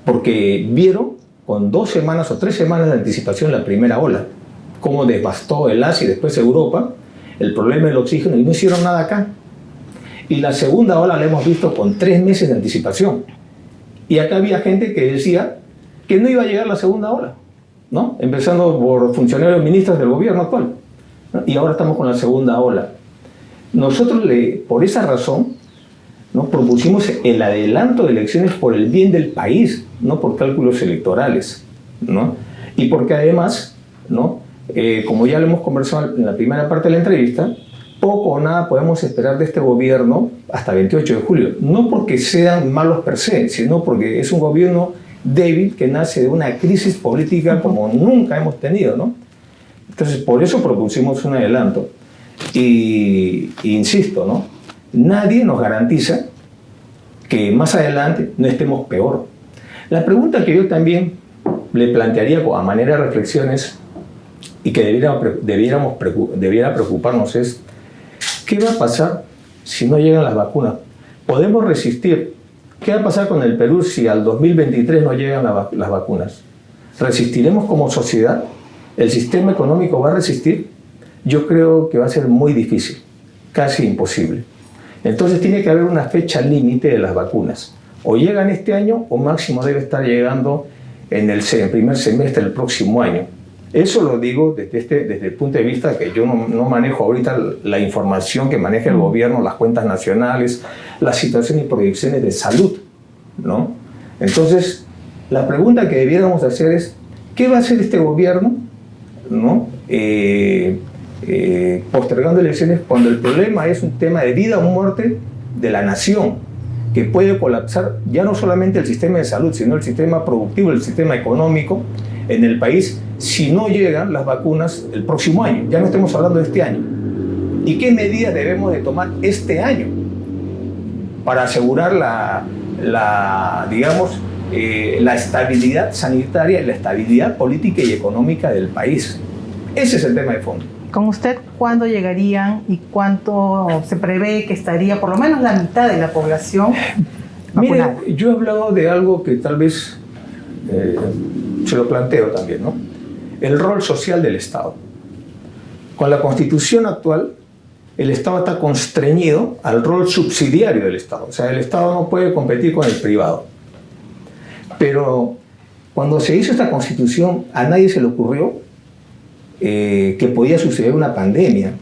porque vieron con 2 semanas o 3 semanas de anticipación la primera ola, cómo devastó el Asia y después Europa, el problema del oxígeno, y no hicieron nada acá. Y la segunda ola la hemos visto con 3 meses de anticipación. Y acá había gente que decía que no iba a llegar la segunda ola, ¿no? Empezando por funcionarios ministros del gobierno actual, ¿no? Y ahora estamos con la segunda ola. Nosotros, por esa razón, ¿no?, propusimos el adelanto de elecciones por el bien del país, no por cálculos electorales, ¿no? Y porque además, ¿no?, como ya lo hemos conversado en la primera parte de la entrevista, poco o nada podemos esperar de este gobierno hasta 28 de julio. No porque sean malos per se, sino porque es un gobierno débil que nace de una crisis política como nunca hemos tenido, ¿no? Entonces, por eso propusimos un adelanto. Y insisto, ¿no?, nadie nos garantiza que más adelante no estemos peor. La pregunta que yo también le plantearía a manera de reflexiones y que debiera preocuparnos es: ¿qué va a pasar si no llegan las vacunas? ¿Podemos resistir? ¿Qué va a pasar con el Perú si al 2023 no llegan las vacunas? ¿Resistiremos como sociedad? ¿El sistema económico va a resistir? Yo creo que va a ser muy difícil, casi imposible. Entonces tiene que haber una fecha límite de las vacunas. O llegan este año o máximo debe estar llegando en el primer semestre del próximo año. Eso lo digo desde el punto de vista que yo no manejo ahorita la información que maneja el gobierno, las cuentas nacionales, la situación y proyecciones de salud, ¿no? Entonces, la pregunta que debiéramos hacer es: ¿qué va a hacer este gobierno, ¿no?, postergando elecciones cuando el problema es un tema de vida o muerte de la nación, que puede colapsar ya no solamente el sistema de salud, sino el sistema productivo, el sistema económico en el país, si no llegan las vacunas el próximo año? Ya no estamos hablando de este año. ¿Y qué medidas debemos de tomar este año para asegurar la estabilidad sanitaria, la estabilidad política y económica del país? Ese es el tema de fondo. Con usted, ¿cuándo llegarían y cuánto se prevé que estaría por lo menos la mitad de la población vacunada? Mire, yo he hablado de algo que tal vez se lo planteo también, ¿no? El rol social del Estado. Con la Constitución actual, el Estado está constreñido al rol subsidiario del Estado. O sea, el Estado no puede competir con el privado. Pero cuando se hizo esta Constitución, a nadie se le ocurrió que podía suceder una pandemia.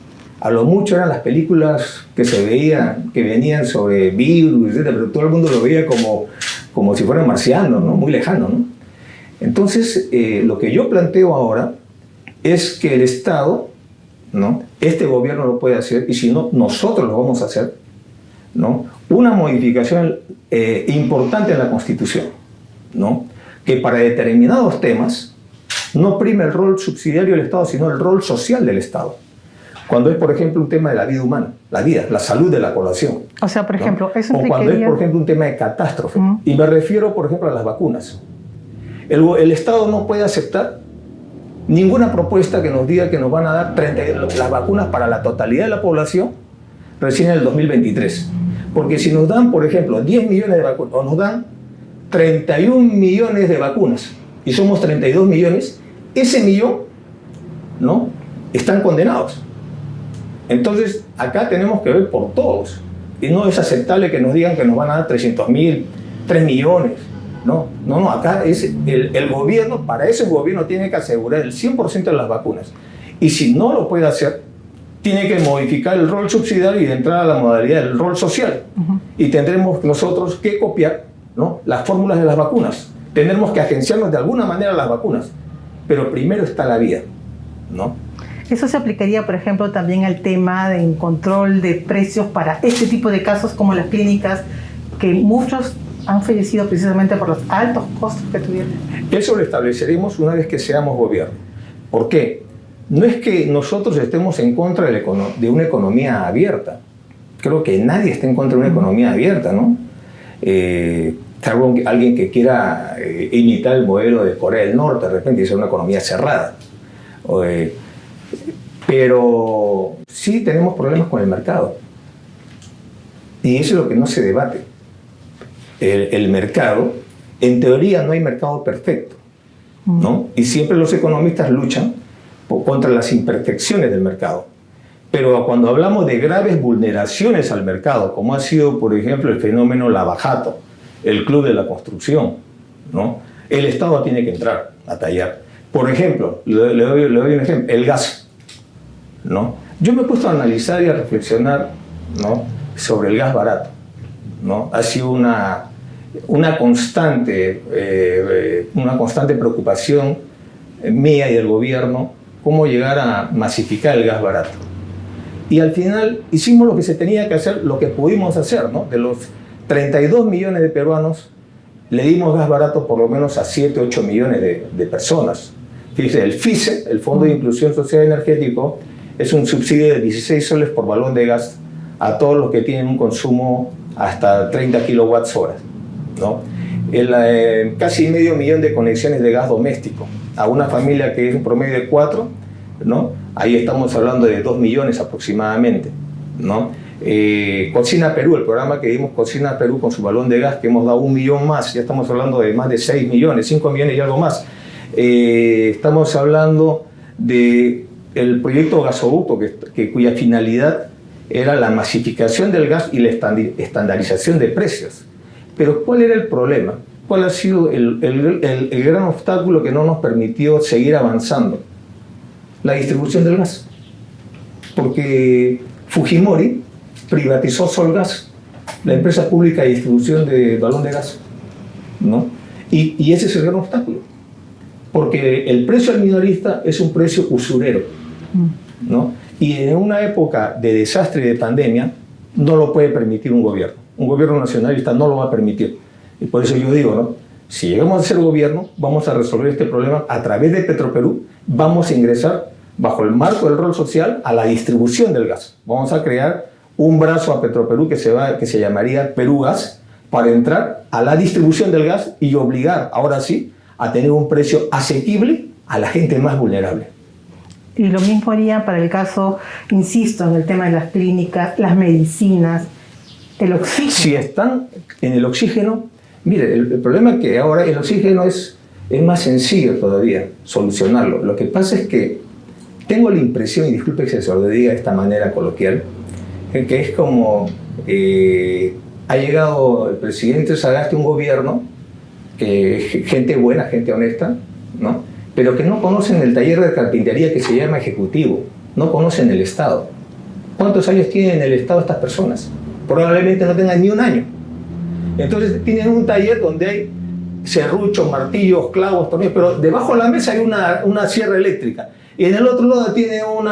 A lo mucho eran las películas que se veían, que venían sobre virus, etc., pero todo el mundo lo veía como si fueran marcianos, ¿no? Muy lejano, ¿no? Entonces, lo que yo planteo ahora es que el Estado, ¿no? Este gobierno lo puede hacer, y si no, nosotros lo vamos a hacer, ¿no? Una modificación importante en la Constitución, ¿no? Que para determinados temas no prime el rol subsidiario del Estado, sino el rol social del Estado. Cuando es, por ejemplo, un tema de la vida humana, la salud de la población. O sea, por ejemplo, ¿no? eso O cuando es, por ejemplo, un tema de catástrofe. Y me refiero, por ejemplo, a las vacunas. El Estado no puede aceptar ninguna propuesta que nos diga que nos van a dar las vacunas para la totalidad de la población recién en el 2023. Porque si nos dan, por ejemplo, 10 millones de vacunas, o nos dan 31 millones de vacunas, y somos 32 millones, ese millón, ¿no?, están condenados. Entonces, acá tenemos que ver por todos. Y no es aceptable que nos digan que nos van a dar 300.000, 3 millones. No, acá es el gobierno, para eso el gobierno tiene que asegurar el 100% de las vacunas. Y si no lo puede hacer, tiene que modificar el rol subsidiario y entrar a la modalidad del rol social. Y tendremos nosotros que copiar, ¿no?, las fórmulas de las vacunas. Tendremos que agenciarnos de alguna manera las vacunas. Pero primero está la vida, ¿no? Eso se aplicaría, por ejemplo, también al tema de control de precios para este tipo de casos como las clínicas, que muchos han fallecido precisamente por los altos costos que tuvieron. Eso lo estableceremos una vez que seamos gobierno. ¿Por qué? No es que nosotros estemos en contra de una economía abierta. Creo que nadie está en contra de una economía abierta, ¿no? Salvo alguien que quiera imitar el modelo de Corea del Norte, de repente, y hacer una economía cerrada. Pero sí tenemos problemas con el mercado. Y eso es lo que no se debate. El mercado, en teoría no hay mercado perfecto, ¿no? Y siempre los economistas luchan contra las imperfecciones del mercado. Pero cuando hablamos de graves vulneraciones al mercado, como ha sido, por ejemplo, el fenómeno Lavajato, el Club de la Construcción, ¿no?, el Estado tiene que entrar a tallar. Por ejemplo, le doy un ejemplo, el gas, ¿no? Yo me he puesto a analizar y a reflexionar, ¿no?, sobre el gas barato, ¿no? Ha sido una constante preocupación mía y del gobierno cómo llegar a masificar el gas barato. Y al final hicimos lo que se tenía que hacer, lo que pudimos hacer, ¿no? De los 32 millones de peruanos, le dimos gas barato por lo menos a 7, 8 millones de personas. Fíjese, el FISE, el Fondo de Inclusión Social y Energético, es un subsidio de 16 soles por balón de gas a todos los que tienen un consumo hasta 30 kilowatts hora, ¿no? Casi medio millón de conexiones de gas doméstico a una familia que es un promedio de 4, ¿no? Ahí estamos hablando de 2 millones aproximadamente, ¿no? Cocina Perú, el programa que dimos Cocina Perú con su balón de gas, que hemos dado 1 millón más, ya estamos hablando de más de 6 millones, 5 millones y algo más. Estamos hablando del proyecto gasoducto, cuya finalidad era la masificación del gas y la estandarización de precios. Pero ¿cuál era el problema? ¿Cuál ha sido el gran obstáculo que no nos permitió seguir avanzando? La distribución del gas. Porque Fujimori privatizó Solgas, la empresa pública de distribución de balón de gas, ¿no? Y ese es el gran obstáculo. Porque el precio al minorista es un precio usurero, ¿no? Y en una época de desastre y de pandemia no lo puede permitir un gobierno. Un gobierno nacionalista no lo va a permitir. Y por eso yo digo, ¿no?, si llegamos a ser gobierno, vamos a resolver este problema a través de Petroperú, vamos a ingresar bajo el marco del rol social a la distribución del gas. Vamos a crear un brazo a Petroperú que se llamaría Perú Gas, para entrar a la distribución del gas y obligar, ahora sí, a tener un precio asequible a la gente más vulnerable. Y lo mismo haría para el caso, insisto, en el tema de las clínicas, las medicinas, el oxígeno. Si están en el oxígeno, mire, el problema es que ahora el oxígeno es más sencillo todavía solucionarlo. Lo que pasa es que tengo la impresión, y disculpe que se lo diga de esta manera coloquial, que es como ha llegado el presidente Sagasti a un gobierno, gente buena, gente honesta, ¿no? Pero que no conocen el taller de carpintería que se llama ejecutivo, no conocen el Estado. ¿Cuántos años tienen en el Estado estas personas? Probablemente no tengan ni un año. Entonces tienen un taller donde hay serruchos, martillos, clavos, tornillos, pero debajo de la mesa hay una sierra eléctrica. Y en el otro lado tiene un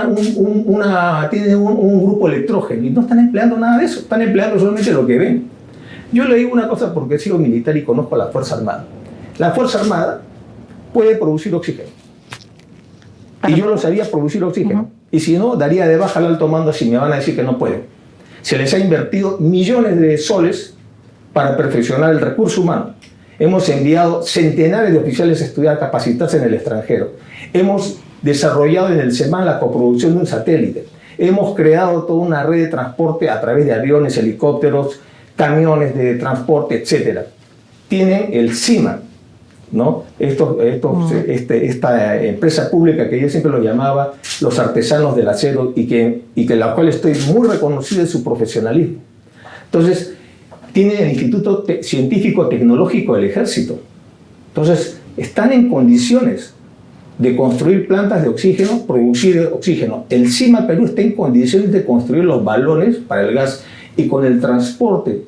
grupo electrógeno y no están empleando nada de eso, están empleando solamente lo que ven. Yo le digo una cosa porque he sido militar y conozco a la Fuerza Armada. La Fuerza Armada puede producir oxígeno. Y yo lo sabía producir oxígeno. Y si no, daría de baja al alto mando si me van a decir que no pueden. Se les ha invertido millones de soles para perfeccionar el recurso humano. Hemos enviado centenares de oficiales a estudiar, capacitarse en el extranjero. Hemos desarrollado en el SEMAN la coproducción de un satélite. Hemos creado toda una red de transporte a través de aviones, helicópteros, camiones de transporte, etc. Tienen el CIMA, ¿no? Esta empresa pública que yo siempre lo llamaba los artesanos del acero y que la cual estoy muy reconocido en su profesionalismo. Entonces, tienen el Instituto Científico Tecnológico del Ejército. Entonces, están en condiciones de construir plantas de oxígeno, producir oxígeno. El CIMA Perú está en condiciones de construir los balones para el gas y con el transporte,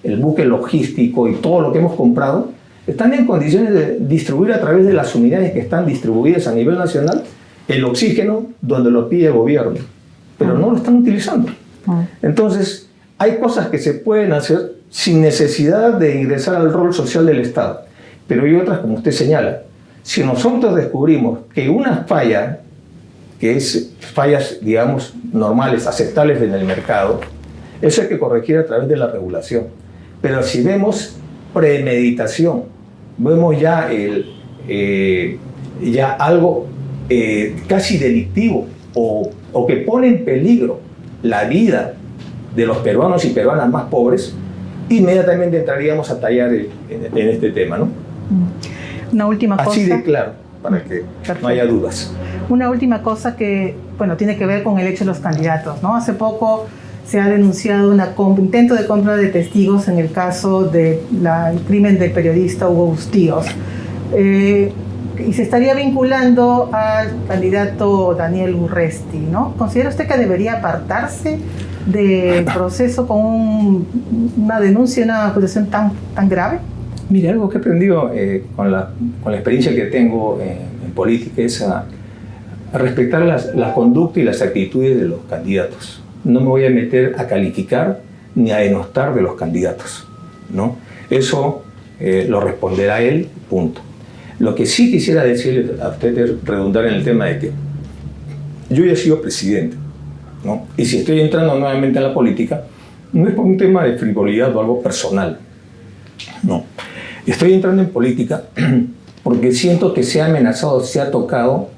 el buque logístico y todo lo que hemos comprado, están en condiciones de distribuir a través de las unidades que están distribuidas a nivel nacional el oxígeno donde lo pide el gobierno, pero no lo están utilizando. Entonces, hay cosas que se pueden hacer sin necesidad de ingresar al rol social del Estado, pero hay otras, como usted señala. Si nosotros descubrimos que una falla, que es fallas, digamos, normales, aceptables en el mercado, eso hay que corregir a través de la regulación. Pero si vemos premeditación, vemos ya algo casi delictivo o que pone en peligro la vida de los peruanos y peruanas más pobres, inmediatamente entraríamos a tallar en este tema, ¿no? Una última cosa. Así de claro, para que no haya dudas. Una última cosa que, bueno, tiene que ver con el hecho de los candidatos, ¿no? Hace poco se ha denunciado un intento de compra de testigos en el caso del crimen del periodista Hugo Bustíos. Y se estaría vinculando al candidato Daniel Urresti, ¿no? ¿Considera usted que debería apartarse del proceso con una denuncia, una acusación tan grave? Mire, algo que he aprendido con la experiencia que tengo en política es a respetar la conducta y las actitudes de los candidatos. No me voy a meter a calificar ni a denostar de los candidatos, ¿no? Eso lo responderá él, punto. Lo que sí quisiera decirle a usted es redundar en el tema de que yo ya he sido presidente, ¿no? Y si estoy entrando nuevamente en la política, no es por un tema de frivolidad o algo personal, no. Estoy entrando en política porque siento que se ha amenazado, se ha tocado,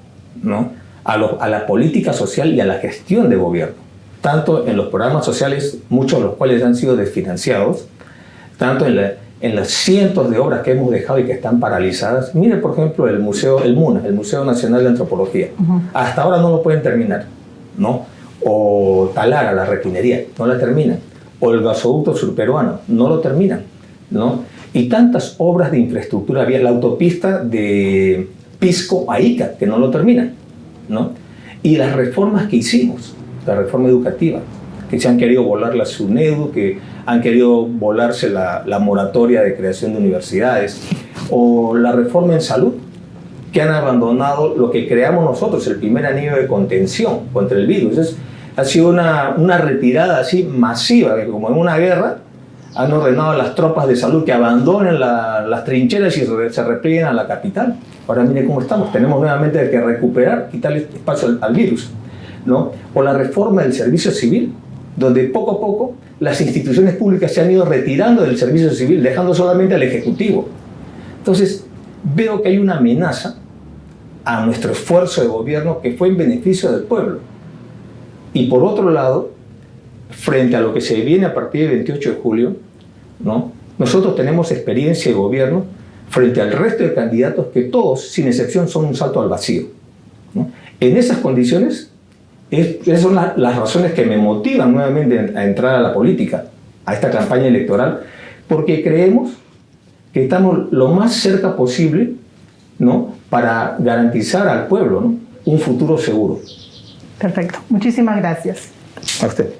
¿no?, a la política social y a la gestión de gobierno. Tanto en los programas sociales, muchos de los cuales han sido desfinanciados, tanto en las cientos de obras que hemos dejado y que están paralizadas. Mire, por ejemplo, el MUNA, el Museo Nacional de Antropología. Hasta ahora no lo pueden terminar, ¿no? O Talara, la refinería, no la terminan. O el gasoducto surperuano, no lo terminan, ¿no? Y tantas obras de infraestructura, había la autopista de Pisco a Ica, que no lo terminan, ¿no? Y las reformas que hicimos, la reforma educativa, que se han querido volar la SUNEDU, que han querido volarse la moratoria de creación de universidades, o la reforma en salud, que han abandonado lo que creamos nosotros, el primer anillo de contención contra el virus. Ha sido una retirada así masiva, que como en una guerra, han ordenado a las tropas de salud que abandonen las trincheras y se replieguen a la capital. Ahora mire cómo estamos, tenemos nuevamente que recuperar, quitarle espacio al virus, ¿no? O la reforma del servicio civil, donde poco a poco las instituciones públicas se han ido retirando del servicio civil, dejando solamente al Ejecutivo. Entonces, veo que hay una amenaza a nuestro esfuerzo de gobierno que fue en beneficio del pueblo. Y por otro lado, frente a lo que se viene a partir del 28 de julio, ¿no?, nosotros tenemos experiencia de gobierno frente al resto de candidatos que todos, sin excepción, son un salto al vacío, ¿no? En esas condiciones, esas son las razones que me motivan nuevamente a entrar a la política, a esta campaña electoral, porque creemos que estamos lo más cerca posible, ¿no?, para garantizar al pueblo, ¿no?, un futuro seguro. Perfecto. Muchísimas gracias. A usted.